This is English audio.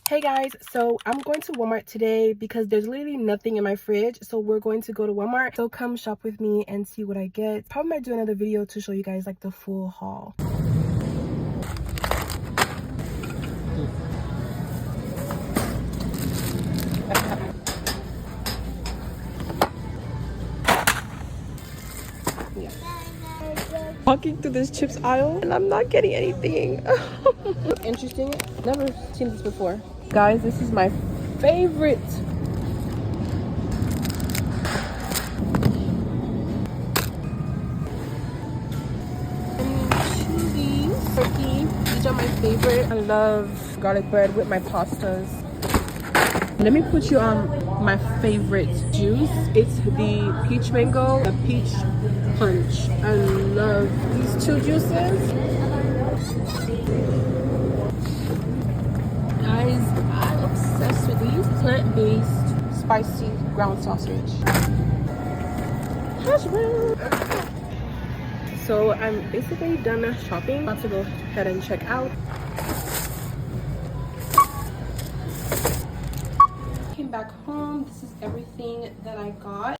Hey guys, so I'm going to Walmart today because there's literally nothing in my fridge, so we're going to go to Walmart. So come shop with me and see what I get. Probably might do another video to show you guys like the full haul. Yeah. Walking through this chips aisle and I'm not getting anything. Interesting. Never seen this before. Guys, this is my favorite. Turkey. These are my favorite. I love garlic bread with my pastas. Let me put you on my favorite juice. It's the peach mango, the peach punch. I love these two juices. Guys, I'm obsessed with these plant-based spicy ground sausage. Hash brown. So I'm basically done shopping. About to go ahead and check out. Came back home. This is everything that I got.